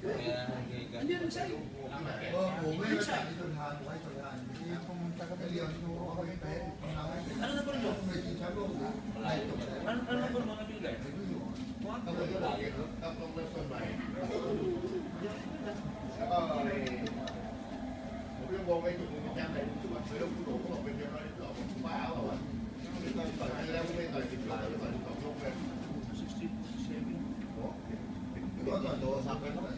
Hindi rin sa'yo. Ano na ba mo? Ano na ba mga bilgar? Yung bongay ko kung kaya tayo ito ba pero puto ko pa pero ito ako paawa ba ito ang pagkakala mo ito ito ito ito 67 ito ito sa akin ito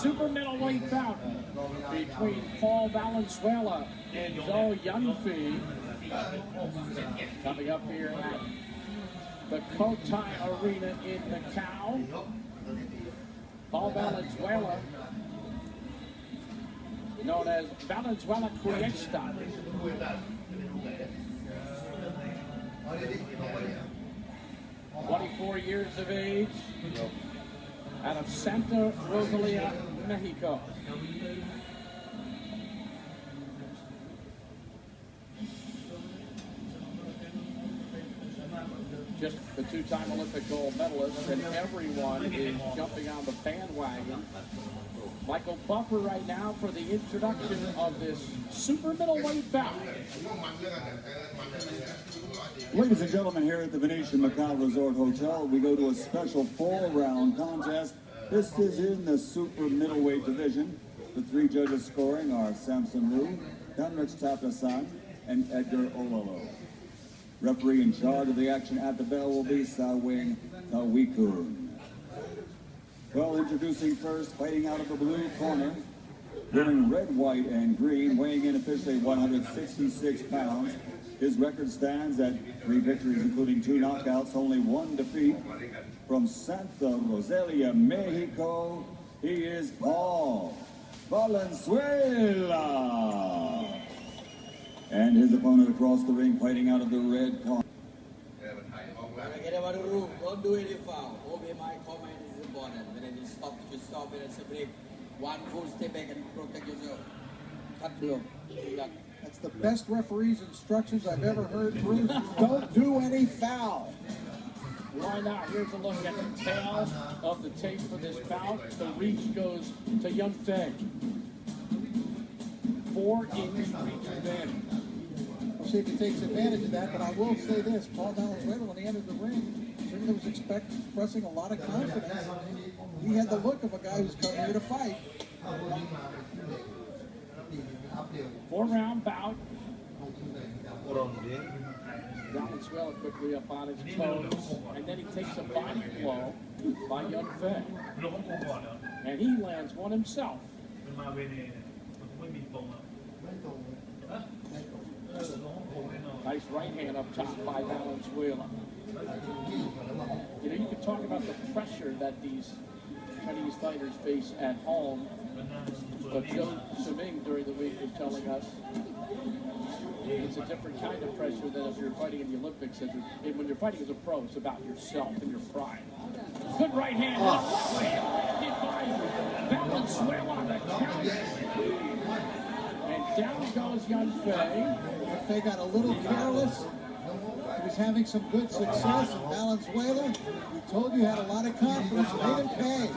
Super middleweight bout between Paul Valenzuela and Zhou Yunfei coming up here at the Cotai Arena in Macao. Paul Valenzuela, known as Valenzuela Cuesta, 24 years of age, out of Santa Rosalia, Mexico. Just the two-time Olympic gold medalist, and everyone is jumping on the bandwagon. Michael Buffer right now for the introduction of this super middleweight bout. Ladies and gentlemen, here at the Venetian Macao Resort Hotel, we go to a special 4-round contest. This is in the super middleweight division. The 3 judges scoring are Samson Liu, Henrik Tapasan, and Edgar Ololo. Referee in charge of the action at the bell will be Sawing Tawikun. Well, introducing first, fighting out of the blue corner, wearing red, white, and green, weighing in officially 166 pounds. His record stands at 3 victories, including 2 knockouts, only 1 defeat. From Santa Rosalia, Mexico, he is Paul Valenzuela. And his opponent across the ring, fighting out of the red corner. Don't do any foul. Obey my comment is important. When it is stop, you stop it. It's a break. 1 full step back and protect yourself. Cut below. That's the best referee's instructions I've ever heard, Bruce. Don't do any foul. Why not? Here's a look at the tail of the tape for this bout. The reach goes to Yunfei. 4-inch reach advantage. We'll see if he takes advantage of that, but I will say this. Paul Valenzuela, when he entered the ring, certainly was expressing a lot of confidence. He had the look of a guy who's come here to fight. 4-round bout. Valenzuela quickly up on his toes, and then he takes a body blow by Yunfei. And he lands one himself. Nice right hand up top by Valenzuela. You know, you can talk about the pressure that these Chinese fighters face at home, but Joe Siming during the week was telling us it's a different kind of pressure than if you're fighting in the Olympics. And when you're fighting as a pro, it's about yourself and your pride. Good right hand. Valenzuela on the counter. And down goes Yunfei. Yunfei got a little careless. He was having some good success. And Valenzuela, we told you, had a lot of confidence. Made him pay.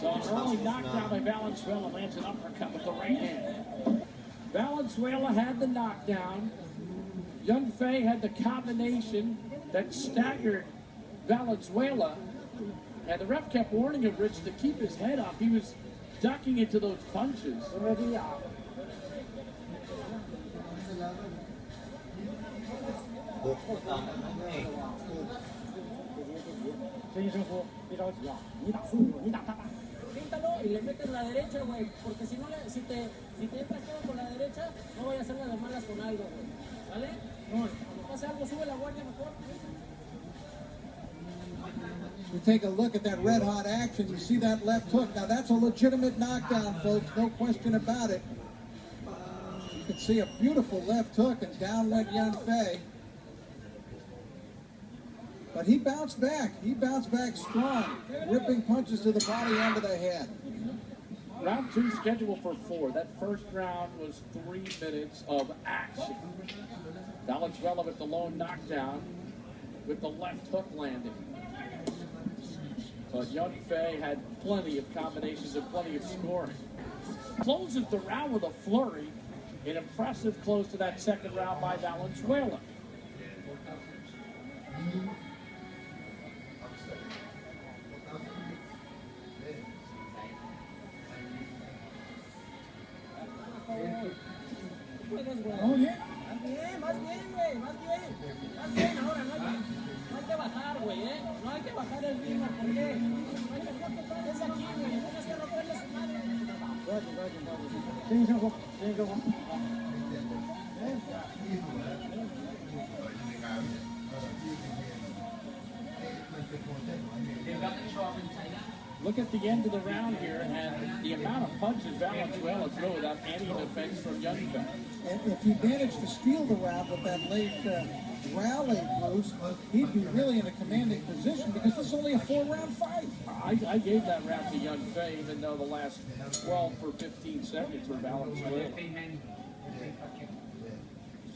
So an early knockdown by Valenzuela, lands an uppercut with the right hand. Valenzuela had the knockdown. Yunfei had the combination that staggered Valenzuela. And the ref kept warning him, Rich, to keep his head up. He was ducking into those punches. Píntalo y le metes la derecha, güey. Porque si no, si te entras todo con la derecha, no voy a hacer la de malas con algo, güey. ¿Vale? No, cuando pase algo, sube la guardia mejor. You take a look at that red hot action, you see that left hook. Now that's a legitimate knockdown, folks, no question about it. You can see a beautiful left hook, and down went Yun Fei. But he bounced back. He bounced back strong, ripping punches to the body and to the head. Round 2 scheduled for 4. That first round was 3 minutes of action. Valenzuela with the lone knockdown with the left hook landing. But Yun Fei had plenty of combinations and plenty of scoring. Closes the round with a flurry. An impressive close to that second round by Valenzuela. Oye. Más bien, güey, más bien. Más bien, ahora no hay que bajar, güey, ¿eh? No hay que bajar el ritmo, ¿por qué? No hay que bajar, es aquí, güey, tienes que romperle su madre. Look at the end of the round here and the amount of punches Valenzuela threw without any defense from Yun Fei. And if he managed to steal the round with that late rally, Bruce, he'd be really in a commanding position because this is only a 4-round fight. I gave that round to Yun Fei, even though the last 12 for 15 seconds were Valenzuela.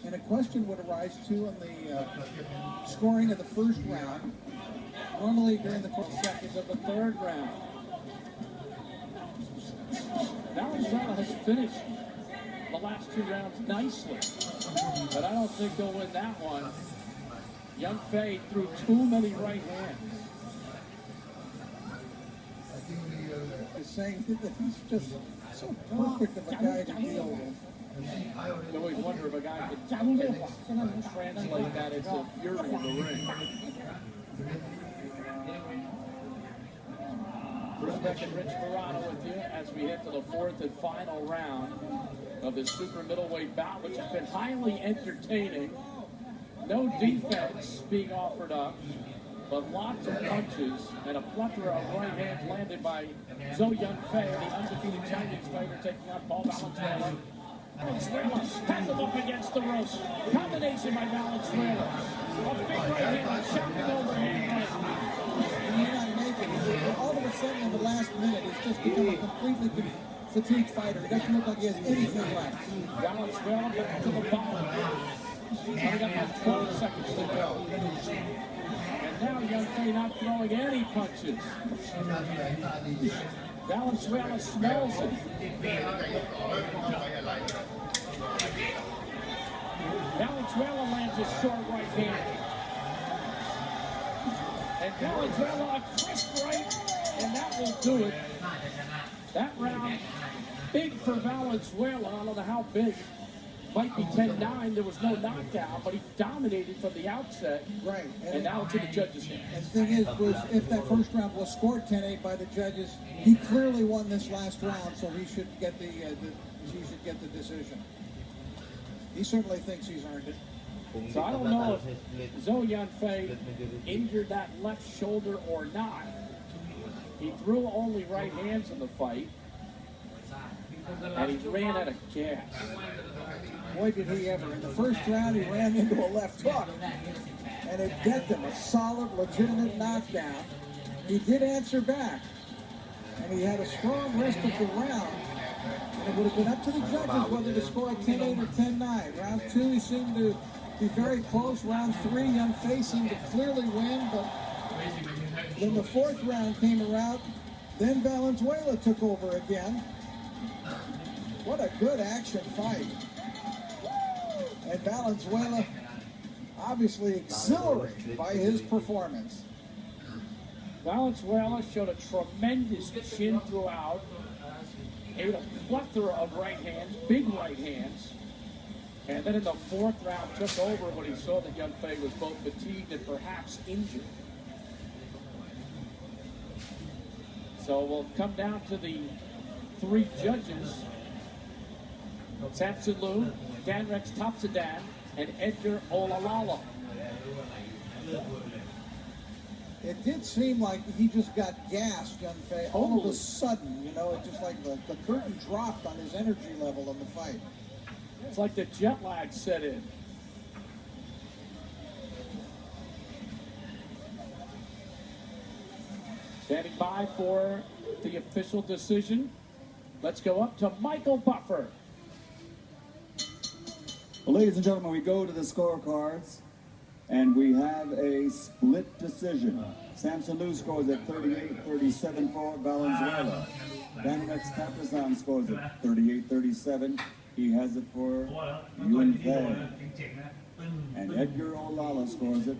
And a question would arise, too, on the scoring of the first round. Normally during the first Seconds of the third round. Valenzuela has finished the last 2 rounds nicely, but I don't think he'll win that one. Yun Fei threw too many right hands. is saying that he's just so perfect of a guy to deal with. You always wonder if a guy can translate that into fury in the ring. Bruce Beck and Rich Morano with you as we head to the 4th and final round of this super middleweight bout, which has been highly entertaining. No defense being offered up, but lots of punches and a plethora of right hands landed by Zhou Yun Fei, the undefeated Chinese fighter, taking on Paul Valenzuela. Valenzuela has him up against the ropes. Combination by Valenzuela. A big right hand, shouting overhand. He may not make it. All of a sudden, in the last minute, he's just become a completely fatigued fighter. He doesn't look like he has anything left. Valenzuela back to the bottom. Only got about 12 seconds to go. And now Yun Fei not throwing any punches. Valenzuela smells it. Valenzuela lands a short right hand. And Valenzuela a crisp right, and that will do it. That round, big for Valenzuela. I don't know how big. Might be 10-9. There was no knockdown, but he dominated from the outset. Right. And now to the judges' hands. And the thing is, Bruce, if that first round was scored 10-8 by the judges, he clearly won this last round, so he should get the decision. He certainly thinks he's earned it. So I don't know if Zhou Yun Fei injured that left shoulder or not. He threw only right hands in the fight, and he ran out of gas. Boy, did he ever. In the first round, he ran into a left hook, and it decked him a solid, legitimate knockdown. He did answer back, and he had a strong rest of the round. And it would have been up to the judges whether to score a 10-8 or 10-9. Round 2, he seemed to be very close. Round 3, Yun Fei seemed to clearly win, but when the 4th round came around, then Valenzuela took over again. What a good action fight. And Valenzuela obviously exhilarated by his performance. Valenzuela showed a tremendous chin throughout. Ate a plethora of right hands, big right hands. And then in the 4th round took over when he saw that Yun Fei was both fatigued and perhaps injured. So we'll come down to the three judges. Samson Liu, Dan Rex Topsadan, and Edgar Olalala. It did seem like he just got gassed all of a sudden, you know, it just like the curtain dropped on his energy level in the fight. It's like the jet lag set in. Standing by for the official decision. Let's go up to Michael Buffer. Well, ladies and gentlemen, we go to the scorecards, and we have a split decision. Samson Liu scores at 38-37 for Valenzuela. Dan Rex Topsadan scores at 38-37. He has it for Yuen Fei. And Edgar Olala scores it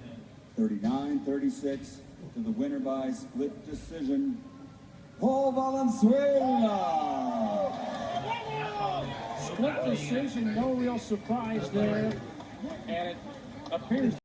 39-36 to the winner by split decision, Paul Valenzuela. Split decision, no real surprise there, and it appears